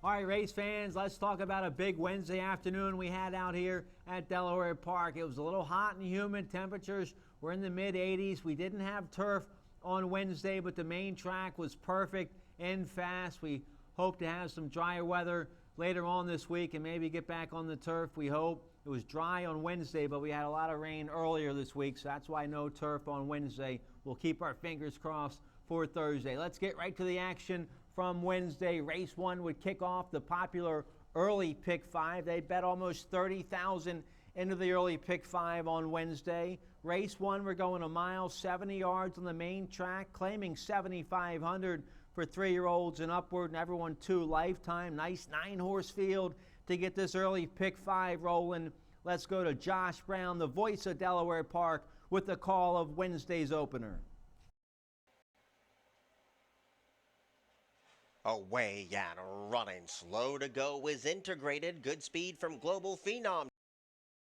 All right, race fans, let's talk about a big Wednesday afternoon we had out here at Delaware Park. It was a little hot and humid. Temperatures were in the mid-80s. We didn't have turf on Wednesday, but the main track was perfect and fast. We hope to have some drier weather later on this week and maybe get back on the turf. We hope. It was dry on Wednesday, but we had a lot of rain earlier this week, so that's why no turf on Wednesday. We'll keep our fingers crossed for Thursday. Let's get right to the action from Wednesday. Race 1 would kick off the popular early pick 5. They bet almost $30,000 into the early pick 5 on Wednesday. Race 1, we're going a mile, 70 yards on the main track, claiming 7,500 for 3-year-olds and upward, and everyone 2 lifetime. Nice 9-horse field to get this early pick 5 rolling. Let's go to Josh Brown, the voice of Delaware Park, with the call of Wednesday's opener. Away and running, slow to go is Integrated. Good speed from Global Phenom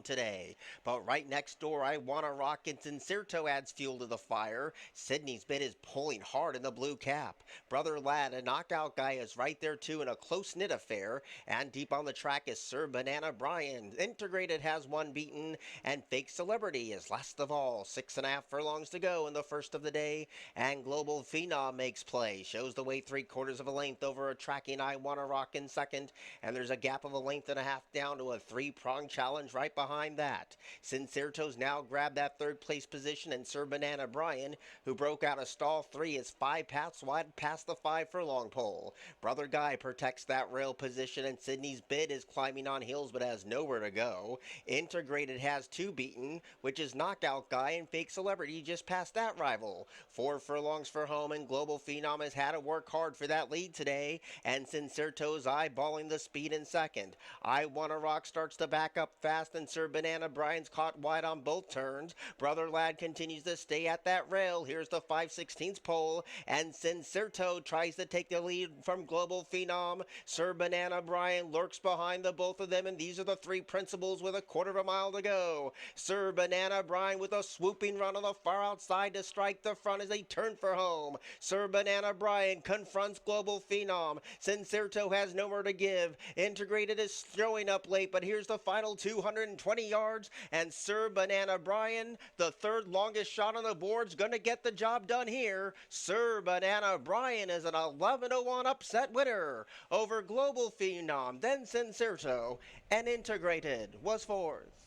today. But right next door, I Wanna Rock and Sincerto adds fuel to the fire. Sydney's bid is pulling hard in the blue cap. Brother Lad, a knockout guy, is right there too in a close-knit affair. And deep on the track is Sir Banana Brian. Integrated has one beaten, and Fake Celebrity is last of all. 6.5 furlongs to go in the first of the day. And Global Phenom makes play. Shows the way 3/4 of a length over a tracking I Wanna Rock in second. And there's a gap of a length and a half down to a 3-prong challenge right behind that. Sincerto's now grabbed that third place position, and Sir Banana Brian, who broke out of stall 3, is 5 paths wide past the 5 furlong pole. Brother Guy protects that rail position, and Sydney's bid is climbing on heels but has nowhere to go. Integrated has 2 beaten, which is Knockout Guy and Fake Celebrity just past that rival. 4 furlongs for home, and Global Phenom has had to work hard for that lead today, and Sincerto's eyeballing the speed in second. I Wanna Rock starts to back up fast, and Sir Banana Brian's caught wide on both turns. Brother Lad continues to stay at that rail. Here's the 5/16 pole, and Sincerto tries to take the lead from Global Phenom. Sir Banana Brian lurks behind the both of them, and these are the 3 principals with a 1/4 of a mile to go. Sir Banana Brian with a swooping run on the far outside to strike the front as they turn for home. Sir Banana Brian confronts Global Phenom. Sincerto has nowhere to give. Integrated is throwing up late, but here's the final 220 yards, and Sir Banana Brian, the 3rd longest shot on the board's going to get the job done here. Sir Banana Brian is an 11-1 upset winner over Global Phenom, then Sincerto, and Integrated was 4th.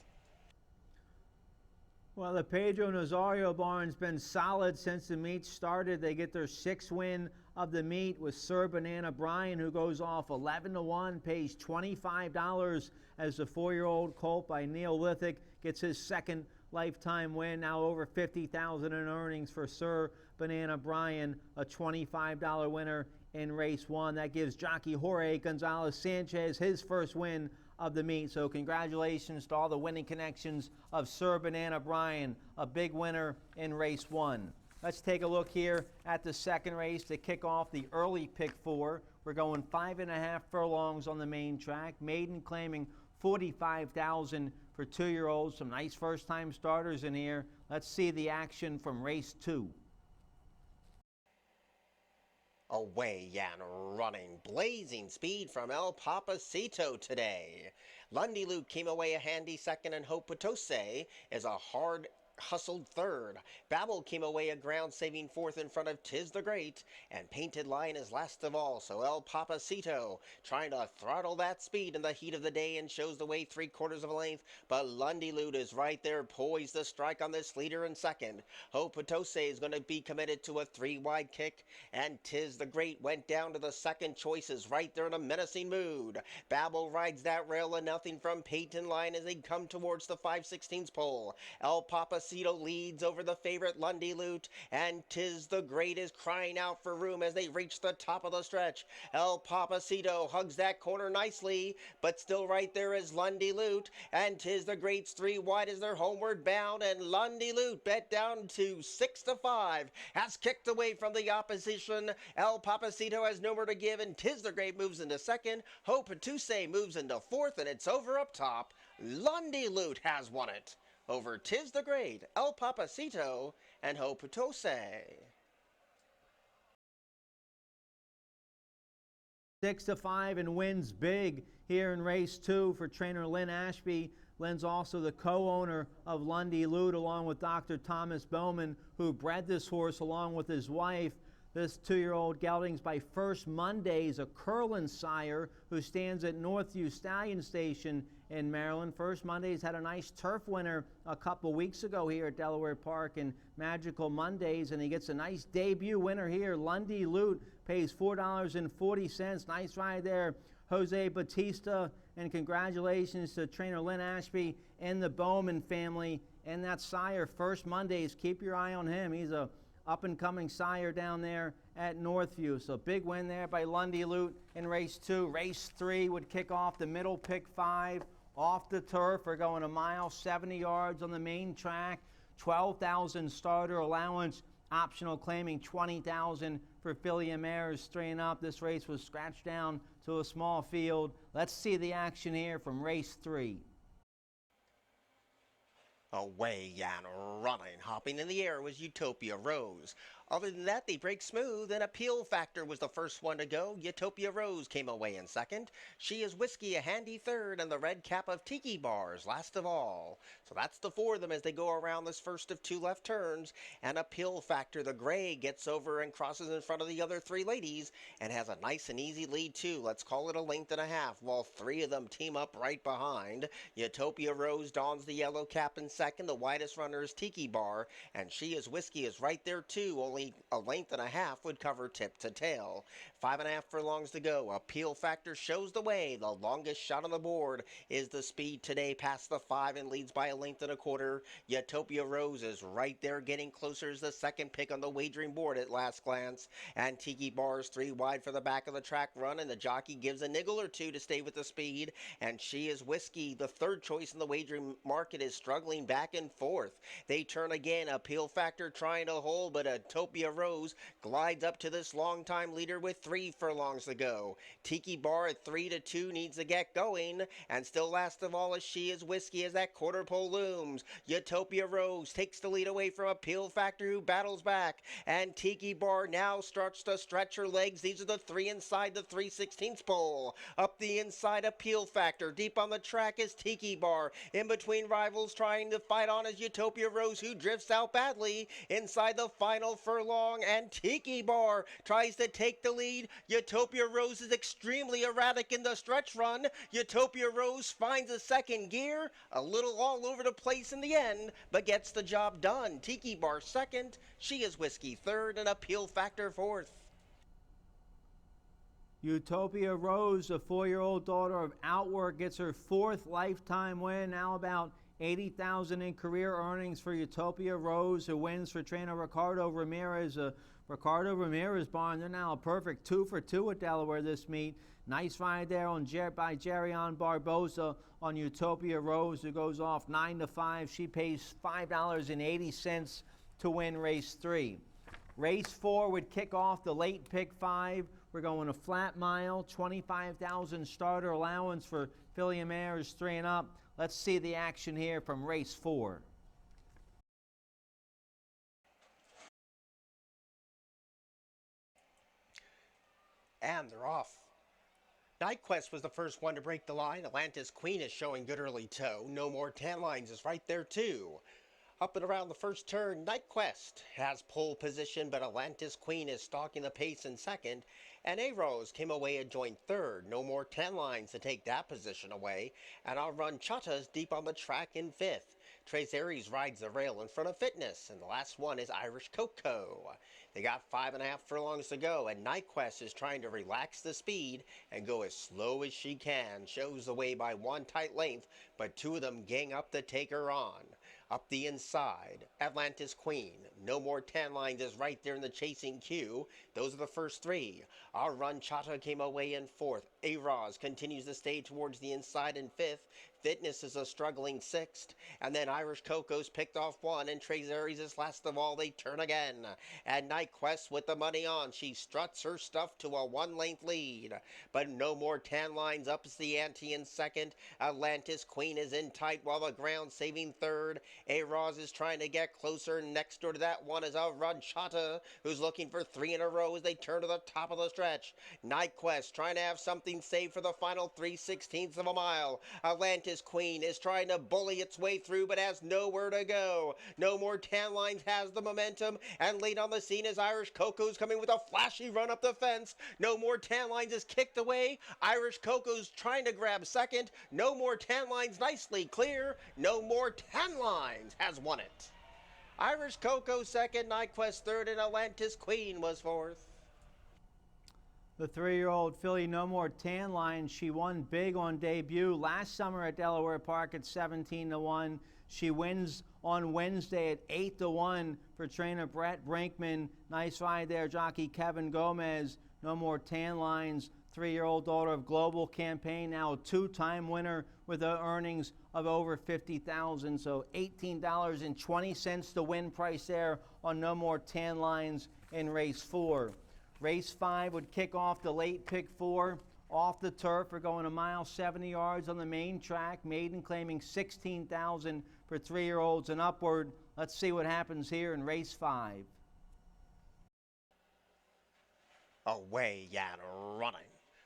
Well, the Pedro Nazario barn's been solid since the meet started. They get their 6th win of the meet with Sir Banana Brian, who goes off 11-1, pays $25 as the 4-year-old colt by Neolithic gets his 2nd lifetime win. Now over $50,000 in earnings for Sir Banana Brian, a $25 winner in race 1. That gives jockey Jorge Gonzalez Sanchez his 1st win of the meet. So congratulations to all the winning connections of Sir Banana Brian, a big winner in race 1. Let's take a look here at the 2nd race to kick off the early pick 4. We're going 5.5 furlongs on the main track. Maiden claiming $45,000 for 2-year-olds. Some nice first-time starters in here. Let's see the action from race 2. Away and running, blazing speed from El Papacito today. Lundy Luke came away a handy 2nd, and Hope Potose is a hard hustled 3rd. Babel came away a ground-saving 4th in front of Tiz the Great, and Painted Lion is last of all, so El Papacito trying to throttle that speed in the heat of the day and shows the way 3/4 of a length, but Lundy Lute is right there poised to strike on this leader in 2nd. Hope Potose is going to be committed to a 3-wide kick, and Tiz the Great went down to the 2nd choices right there in a menacing mood. Babel rides that rail and nothing from Painted Lion as they come towards the 5/16 pole. El Papacito leads over the favorite Lundy Lute, and Tiz the Great is crying out for room as they reach the top of the stretch. El Papacito hugs that corner nicely, but still right there is Lundy Lute, and Tiz the Great's 3 wide as they're homeward bound, and Lundy Lute bet down to 6-5, has kicked away from the opposition. El Papacito has nowhere to give, and Tiz the Great moves into 2nd. Hope Potose moves into 4th, and it's over up top. Lundy Lute has won it over Tiz the Great, El Papacito, and Hope Potose. 6-5 and wins big here in race 2 for trainer Lynn Ashby. Lynn's also the co-owner of Lundy Lute along with Dr. Thomas Bowman, who bred this horse along with his wife. This 2-year-old gelding's by First Mondays, a Curlin sire who stands at Northview Stallion Station in Maryland. First Mondays had a nice turf winner a couple weeks ago here at Delaware Park in Magical Mondays, and he gets a nice debut winner here. Lundy Lute pays $4.40. Nice ride there, Jose Batista, and congratulations to trainer Lynn Ashby and the Bowman family and that sire. First Mondays, keep your eye on him. He's a up-and-coming sire down there at Northview. So big win there by Lundy Lute in race 2. Race 3 would kick off the middle pick 5 off the turf. We're going a mile, 70 yards on the main track. 12,000 starter allowance, optional claiming 20,000 for filly and mares 3 and up. This race was scratched down to a small field. Let's see the action here from race 3. Away and running, hopping in the air was Utopia Rose. Other than that, they break smooth, and Appeal Factor was the first one to go. Utopia Rose came away in second. She is Whiskey a handy third, and the red cap of Tiki Bars last of all. So that's the 4 of them as they go around this first of 2 left turns. And Appeal Factor, the gray, gets over and crosses in front of the other 3 ladies and has a nice and easy lead too. Let's call it a length and a half, while 3 of them team up right behind. Utopia Rose dons the yellow cap in second. The widest runner is Tiki Bar, and She is Whiskey is right there too. Only a length and a half would cover tip to tail. 5.5 furlongs to go. Appeal Factor shows the way. The longest shot on the board is the speed today past the 5 and leads by a length and a quarter. Utopia Rose is right there getting closer as the second pick on the wagering board at last glance. And Tiki Bar's 3 wide for the back of the track run, and the jockey gives a niggle or 2 to stay with the speed. And She is Whiskey, the third choice in the wagering market, is struggling back and forth. They turn again. Appeal Factor trying to hold, but Utopia Rose glides up to this longtime leader with 3 furlongs to go. Tiki Bar at 3-2 needs to get going, and still last of all is She is Whiskey as that quarter pole looms. Utopia Rose takes the lead away from Appeal Factor, who battles back, and Tiki Bar now starts to stretch her legs. These are the 3 inside the 3/16 pole. Up the inside, Appeal Factor. Deep on the track is Tiki Bar. In between rivals trying to fight on is Utopia Rose, who drifts out badly inside the final furlong, and Tiki Bar tries to take the lead. Utopia Rose is extremely erratic in the stretch run. Utopia Rose finds a second gear, a little all over the place in the end, but gets the job done. Tiki Bar second, She is Whiskey third, and Appeal Factor fourth. Utopia Rose, a 4-year-old daughter of Outwork, gets her 4th lifetime win. Now about $80,000 in career earnings for Utopia Rose, who wins for trainer Ricardo Ramirez. Ricardo Ramirez barn, they're now a perfect 2 for 2 at Delaware this meet. Nice ride there by Jerion Barbosa on Utopia Rose, who goes off 9-5. She pays $5.80 to win race 3. Race 4 would kick off the late pick 5. We're going a flat mile, 25,000 starter allowance for filly and mares 3 and up. Let's see the action here from race 4. And they're off. Night Quest was the first one to break the line. Atlantis Queen is showing good early toe. No More Tan Lines is right there too. Up and around the first turn, Night Quest has pole position, but Atlantis Queen is stalking the pace in second. And A-Rose came away and joined third. No More Tan Lines to take that position away. And I'll run Chata's deep on the track in fifth. Trace Aries rides the rail in front of Fitness. And the last one is Irish Coco. They got 5.5 furlongs to go, and Night Quest is trying to relax the speed and go as slow as she can. Shows the way by 1 tight length, but 2 of them gang up to take her on. Up the inside, Atlantis Queen. No More Tan Lines is right there in the chasing queue. Those are the first 3. Our Run Chata came away in 4th. A-Roz continues to stay towards the inside in 5th. Fitness is a struggling sixth. And then Irish Coco's picked off one, and Tres Aries is last of all. They turn again. And Night Quest with the money on. She struts her stuff to a 1-length lead. But no more tan lines, ups the ante in second. Atlantis Queen is in tight while the ground saving third. A-Roz is trying to get closer. Next door to that one is a Ranchata, who's looking for 3 in a row as they turn to the top of the stretch. Night Quest trying to have something saved for the final 3/16 of a mile. Atlantis Queen is trying to bully its way through but has nowhere to go. No More Tan Lines has the momentum, and late on the scene is Irish Coco's coming with a flashy run up the fence. No More Tan Lines is kicked away. Irish Coco's trying to grab second. No More Tan Lines nicely clear. No More Tan Lines has won it. Irish Coco second, Night Quest third, and Atlantis Queen was fourth. The 3-year-old filly No More Tan Line, she won big on debut last summer at Delaware Park at 17-1. She wins on Wednesday at 8-1 for trainer Brett Brinkman. Nice ride there, jockey Kevin Gomez. No More Tan Lines, 3-year-old daughter of Global Campaign, now a 2-time winner with earnings of over $50,000. So $18.20 the win price there on No More Tan Lines in race 4. Race 5 would kick off the late pick 4 off the turf. We're going a mile 70 yards on the main track. Maiden claiming $16,000 for 3-year-olds and upward. Let's see what happens here in race 5. Away and running.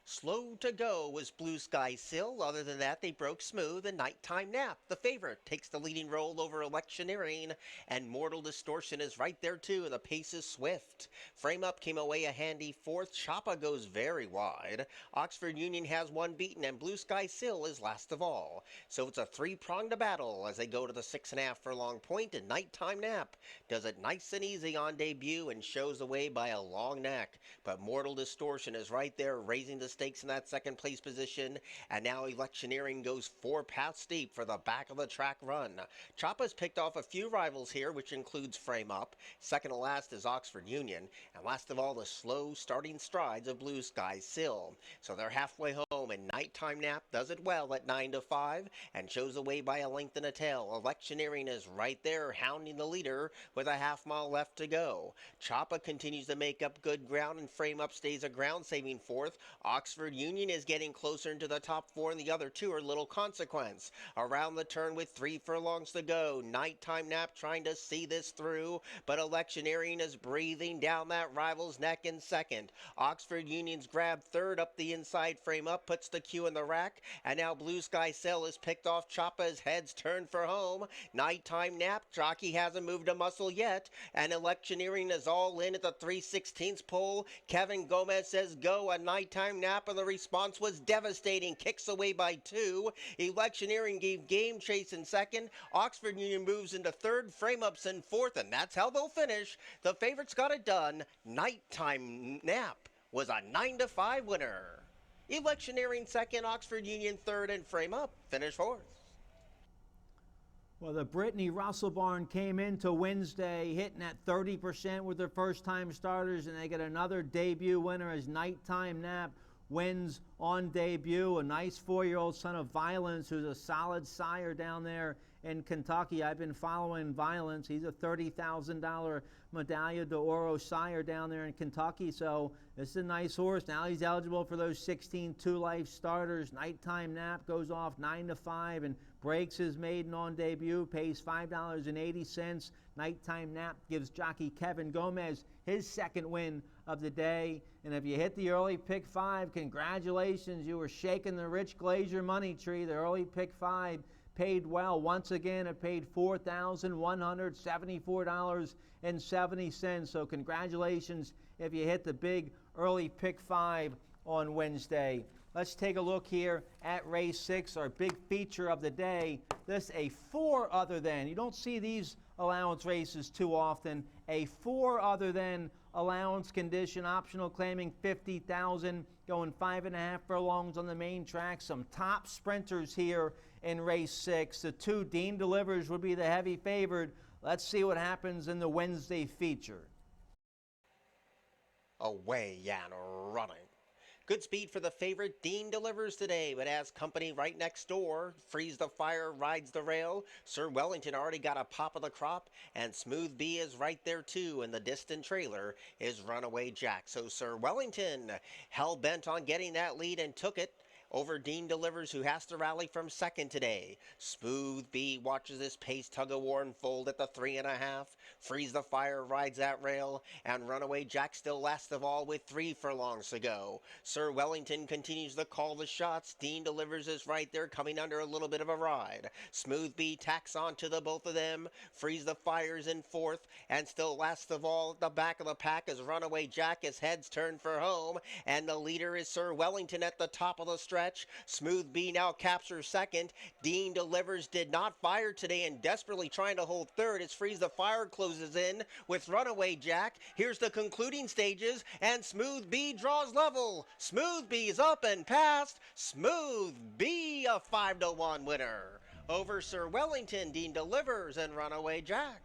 Slow to go was Blue Sky Sill. Other than that, they broke smooth. And Nighttime Nap, the favorite, takes the leading role over Electioneering. And Mortal Distortion is right there too, and the pace is swift. Frame Up came away a handy fourth. Choppa goes very wide. Oxford Union has one beaten, and Blue Sky Sill is last of all. So it's a 3-pronged battle as they go to the 6.5 furlong point, and Nighttime Nap does it nice and easy on debut and shows away by a long neck. But Mortal Distortion is right there, raising the stakes in that second place position, and now Electioneering goes 4 paths deep for the back of the track run. Choppa's picked off a few rivals here, which includes Frame Up. Second to last is Oxford Union, and last of all, the slow starting strides of Blue Sky Sill. So they're halfway home, and Nighttime Nap does it well at 9-5 and shows away by a length and a tail. Electioneering is right there, hounding the leader with a half-mile left to go. Choppa continues to make up good ground, and Frame Up stays a ground-saving fourth. Oxford Union is getting closer into the top 4, and the other two are little consequence. Around the turn with 3 furlongs to go. Nighttime Nap trying to see this through, but Electioneering is breathing down that rival's neck in second. Oxford Union's grabbed third up the inside. Frame Up puts the cue in the rack, and now Blue Sky Sill is picked off. Choppa's head's turned for home. Nighttime Nap, jockey hasn't moved a muscle yet, and Electioneering is all in at the 3/16 pole. Kevin Gomez says go, a Nighttime Nap, and the response was devastating. Kicks away by 2. Electioneering gave Game Chase in second. Oxford Union moves into third. Frame Up's in fourth, and that's how they'll finish. The favorites got it done. Nighttime Nap was a 9-5 winner. Electioneering second, Oxford Union third, and Frame Up finished fourth. Well, the Brittany Russell barn came into Wednesday hitting at 30% with their first-time starters, and they get another debut winner as Nighttime Nap wins on debut. A nice 4-year-old son of Violence, who's a solid sire down there in Kentucky. I've been following Violence. He's a $30,000 Medaglia d'Oro sire down there in Kentucky. So this is a nice horse. Now he's eligible for those 16 two-life starters. Nighttime Nap goes off 9-5 and breaks his maiden on debut, pays $5.80. Nighttime Nap gives jockey Kevin Gomez his second win of the day. And if you hit the early pick 5, congratulations. You were shaking the Rich Glazier money tree. The early pick 5 paid well. Once again, it paid $4,174.70. So congratulations if you hit the big early pick 5 on Wednesday. Let's take a look here at race 6, our big feature of the day. This a 4 other than. You don't see these allowance races too often. A 4 other than allowance condition, optional claiming $50,000, going 5.5 furlongs on the main track. Some top sprinters here in race 6. The 2 Dean Delivers would be the heavy favorite. Let's see what happens in the Wednesday feature. Away and running. Good speed for the favorite. Dean delivers today, but has company right next door. Freeze the Fire rides the rail. Sir Wellington already got a pop of the crop, and Smooth B is right there too. And the distant trailer is Runaway Jack. So Sir Wellington hell bent on getting that lead and took it over Dean Delivers, who has to rally from second today. Smooth B watches this pace tug-of-war unfold at the 3.5. Freeze the Fire rides that rail, and Runaway Jack still last of all with 3 furlongs to go. Sir Wellington continues to call the shots. Dean Delivers is right there, coming under a little bit of a ride. Smooth B tacks on to the both of them. Freeze the Fire's in fourth, and still last of all at the back of the pack is Runaway Jack as heads turn for home, and the leader is Sir Wellington at the top of the stretch. Smooth B now captures second. Dean Delivers did not fire today and desperately trying to hold third as Freeze the Fire closes in with Runaway Jack. Here's the concluding stages, and Smooth B draws level. Smooth B is up and past. Smooth B, a 5-1 winner over Sir Wellington, Dean Delivers, and Runaway Jack.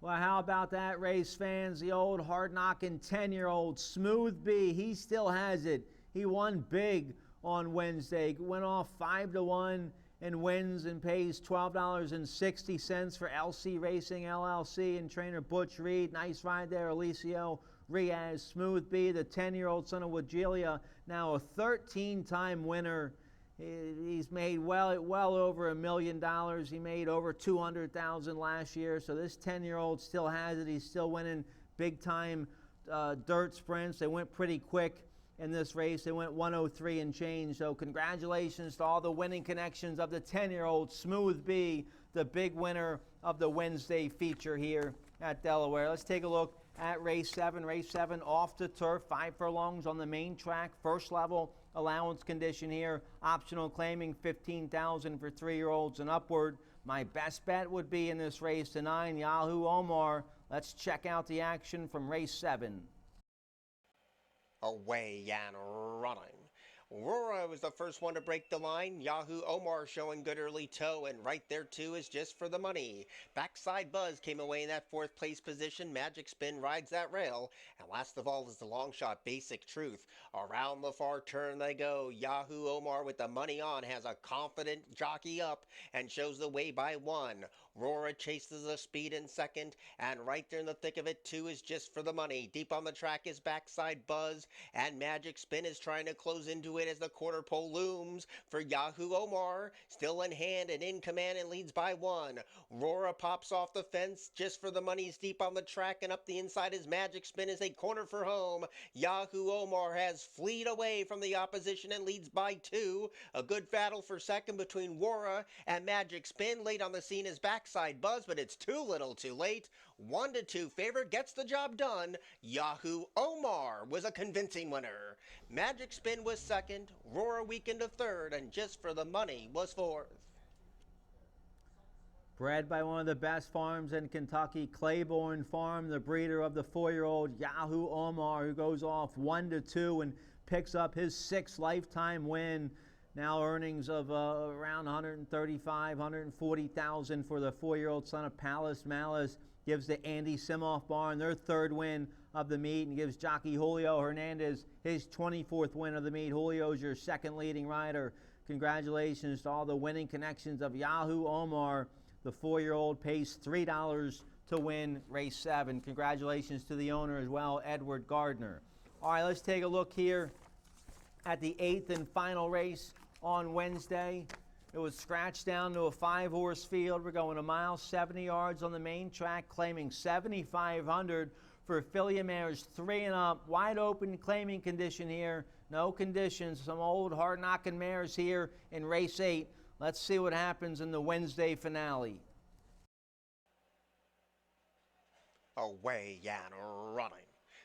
Well, how about that, race fans? The old hard-knocking 10-year-old Smooth B, he still has it. He won big on Wednesday. Went off 5-1 and wins and pays $12.60 for LC Racing LLC and trainer Butch Reed. Nice ride there, Alicio Riaz. Smooth B, the 10-year-old son of Wagelia, now a 13-time winner. He's made well over $1 million. He made over $200,000 last year. So this 10-year-old still has it. He's still winning big-time dirt sprints. They went pretty quick in this race. They went 103 and change. So congratulations to all the winning connections of the 10-year-old Smooth B, the big winner of the Wednesday feature here at Delaware. Let's take a look at race 7. Race 7 off the turf, 5 furlongs on the main track, first level allowance condition here. Optional claiming $15,000 for 3-year-olds and upward. My best bet would be in this race to 9, Yahoo Omar. Let's check out the action from race 7. Away and running. Aurora was the first one to break the line. Yahoo Omar showing good early toe, and right there too is Just for the Money. Backside Buzz came away in that 4th place position. Magic Spin rides that rail, and last of all is the long shot Basic Truth. Around the far turn they go. Yahoo Omar with the money on has a confident jockey up and shows the way by 1. Aurora chases the speed in second, and right there in the thick of it too is Just for the Money. Deep on the track is Backside Buzz, and Magic Spin is trying to close into it as the quarter pole looms for Yahoo Omar. Still in hand and in command and leads by 1. Aurora pops off the fence. Just for the Money's deep on the track, and up the inside is Magic Spin as a corner for home. Yahoo Omar has fleed away from the opposition and leads by 2. A good battle for second between Aurora and Magic Spin. Late on the scene is Backside Buzz, but it's too little too late. 1-2 favorite gets the job done. Yahoo Omar was a convincing winner. Magic Spin was second, Aurora weakened to third, and Just for the Money was fourth. Bred by one of the best farms in Kentucky, Claiborne Farm, the breeder of the 4-year-old Yahoo Omar, who goes off 1-2 and picks up his 6th lifetime win. Now earnings of around $135,000, $140,000 for the 4-year-old son of Palace Malice. Gives the Andy Simoff Barn their 3rd win of the meet, and gives jockey Julio Hernandez his 24th win of the meet. Julio's your 2nd leading rider. Congratulations to all the winning connections of Yahoo Omar. The 4-year-old pays $3 to win race 7. Congratulations to the owner as well, Edward Gardner. All right, let's take a look here at the 8th and final race on Wednesday. It was scratched down to a 5-horse field. We're going 1 mile, 70 yards on the main track, claiming $7,500 for filly mares 3 and up. Wide open claiming condition here. No conditions. Some old hard-knocking mares here in race 8. Let's see what happens in the Wednesday finale. Away and running.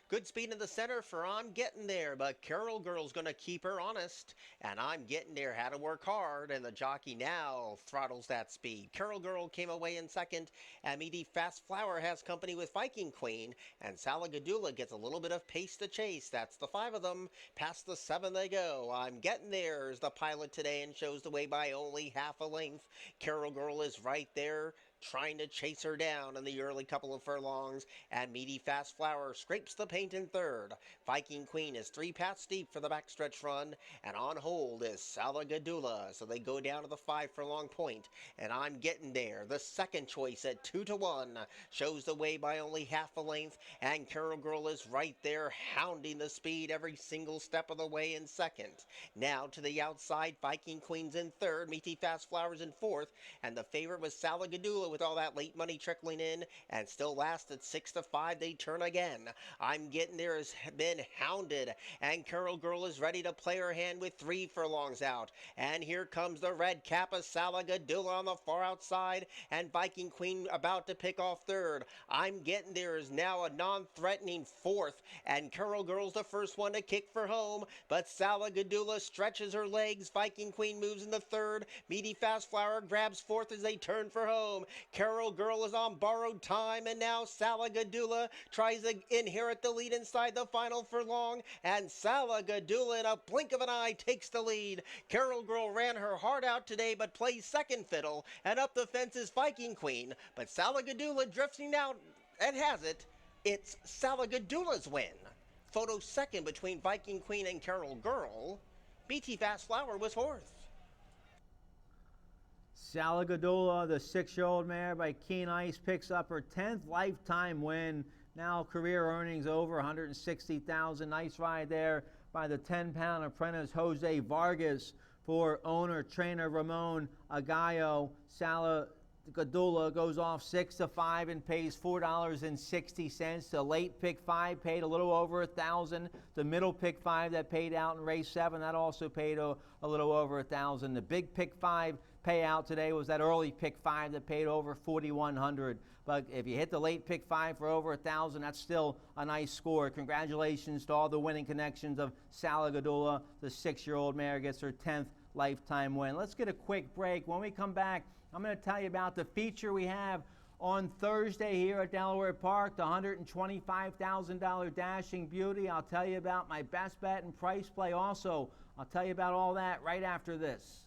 Good speed in the center for I'm Getting There, but Carol Girl's going to keep her honest. And I'm Getting There had to work hard, and the jockey now throttles that speed. Carol Girl came away in second, and Meaty Fast Flower has company with Viking Queen, and Salagadula gets a little bit of pace to chase. That's the 5 of them. Past the 7 they go. I'm Getting There is the pilot today and shows the way by only half a length. Carol Girl is right there. trying to chase her down in the early couple of furlongs, and Meaty Fast Flower scrapes the paint in third. Viking Queen is 3 paths deep for the backstretch run, and on hold is Salagadula, so they go down to the 5 furlong point, and I'm Getting There. The second choice at 2-1 shows the way by only half a length, and Carol Girl is right there hounding the speed every single step of the way in second. Now to the outside, Viking Queen's in third, Meaty Fast Flowers in fourth, and the favorite was Salagadula with all that late money trickling in, and still last at 6-5. They turn again. I'm Getting There has been hounded, and Carol Girl is ready to play her hand with 3 furlongs out. And here comes the red cap of Salagadula on the far outside, and Viking Queen about to pick off third. I'm Getting There is now a non-threatening fourth, and Carol Girl's the first one to kick for home, but Salagadula stretches her legs. Viking Queen moves into third. Meaty Fast Flower grabs fourth as they turn for home. Carol Girl is on borrowed time, and now Salagadula tries to inherit the lead inside the final furlong, and Salagadula in a blink of an eye takes the lead. Carol Girl ran her heart out today but plays second fiddle, and up the fence is Viking Queen, but Salagadula drifting out and has it. It's Salagadula's win. Photo second between Viking Queen and Carol Girl. BT Fast Flower was fourth. Salagadula, the 6-year-old mare by Keen Ice, picks up her 10th lifetime win. Now career earnings over $160,000. Nice ride there by the 10-pound apprentice Jose Vargas for owner trainer Ramon Agallo. Salagadula goes off 6-5 and pays $4.60. The late pick 5 paid a little over $1,000. The middle pick 5 that paid out in race 7, that also paid a little over $1,000. The big pick 5 payout today was that early pick 5 that paid over $4,100. But if you hit the late pick 5 for over $1,000, that's still a nice score. Congratulations to all the winning connections of Salagadula. The 6-year-old mare gets her 10th lifetime win. Let's get a quick break. When we come back, I'm going to tell you about the feature we have on Thursday here at Delaware Park, the $125,000 Dashing Beauty. I'll tell you about my best bet and price play also. I'll tell you about all that right after this.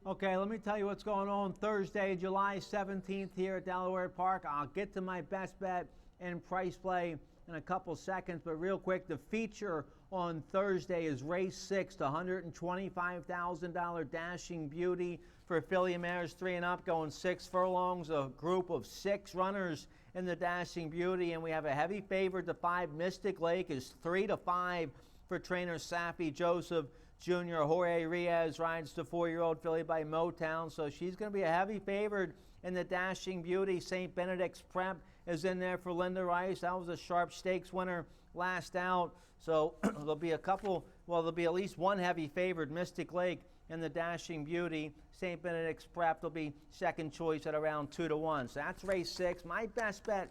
Okay, let me tell you what's going on Thursday, July 17th here at Delaware Park. I'll get to my best bet and price play in a couple seconds, but real quick, the feature on Thursday is race 6, the $125,000 Dashing Beauty for filly mares 3 and up, going 6 furlongs, a group of 6 runners in the Dashing Beauty, and we have a heavy favorite. The 5 Mystic Lake is 3-5 for trainer Safi Joseph Jr. Jorge Riaz rides the 4-year-old filly by Motown, so she's going to be a heavy favorite in the Dashing Beauty. St. Benedict's Prep is in there for Linda Rice. That was a Sharp Stakes winner last out. So there'll be there'll be at least one heavy favorite, Mystic Lake, in the Dashing Beauty. St. Benedict's Prep will be second choice at around 2-1. So that's race 6. My best bet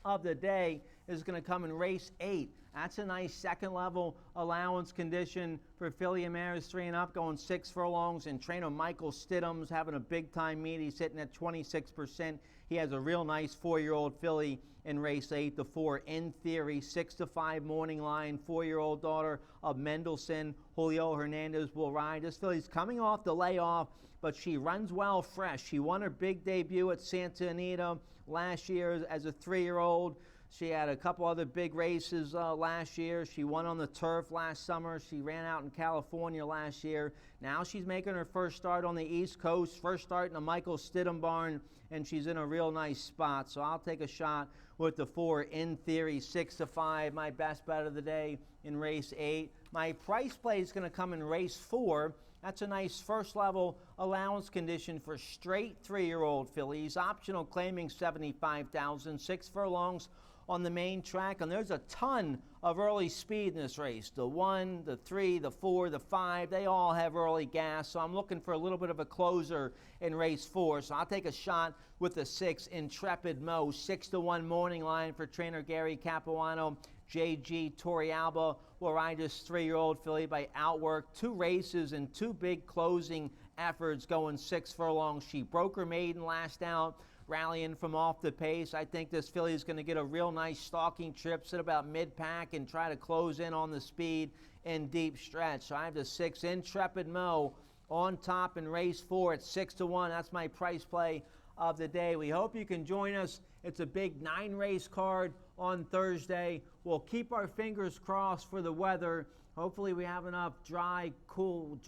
of the day is going to come in race 8. That's a nice second level allowance condition for filly and mares 3 and up, going 6 furlongs, and trainer Michael Stidham's having a big time meet. He's sitting at 26%. He has a real nice 4-year-old filly in race 8. The 4 In Theory, 6-5 morning line, 4-year-old daughter of Mendelssohn. Julio Hernandez will ride. This filly's coming off the layoff, but she runs well fresh. She won her big debut at Santa Anita last year as a 3-year-old. She had a couple other big races last year. She won on the turf last summer. She ran out in California last year. Now she's making her first start on the East Coast, first start in the Michael Stidham barn, and she's in a real nice spot. So I'll take a shot with the 4 In Theory, 6-5, my best bet of the day in race 8. My price play is going to come in race 4. That's a nice first level allowance condition for straight 3-year-old fillies. Optional claiming 75,000, 6 furlongs on the main track, and there's a ton of early speed in this race. The 1, the 3, the 4, the 5, they all have early gas, so I'm looking for a little bit of a closer in race 4. So I'll take a shot with the 6, Intrepid Mo, 6-1 morning line for trainer Gary Capuano. JG Torrealba will ride this 3-year-old filly by Outwork. 2 races and 2 big closing efforts going 6 furlongs. She broke her maiden last out, rallying from off the pace. I think this filly is going to get a real nice stalking trip, sit about mid-pack, and try to close in on the speed in deep stretch. So I have the 6, Intrepid Mo, on top in race 4 at 6-1. That's my price play of the day. We hope you can join us. It's a big 9-race card on Thursday. We'll keep our fingers crossed for the weather. Hopefully we have enough dry, cool,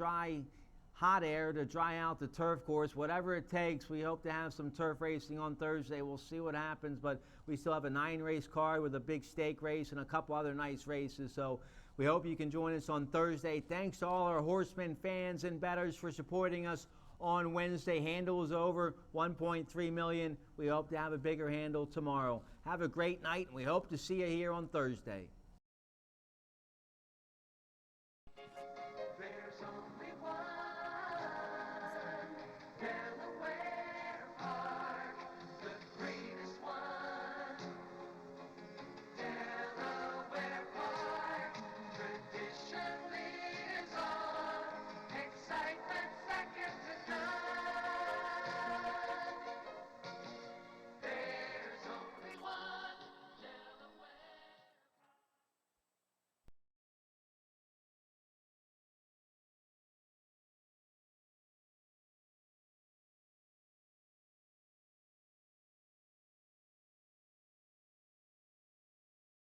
hot air to dry out the turf course. Whatever it takes, we hope to have some turf racing on Thursday. We'll see what happens, but we still have a 9-race card with a big stake race and a couple other nice races. So we hope you can join us on Thursday. Thanks to all our Horsemen fans and bettors for supporting us on Wednesday. Handle is over 1.3 million. We hope to have a bigger handle tomorrow. Have a great night, and we hope to see you here on Thursday.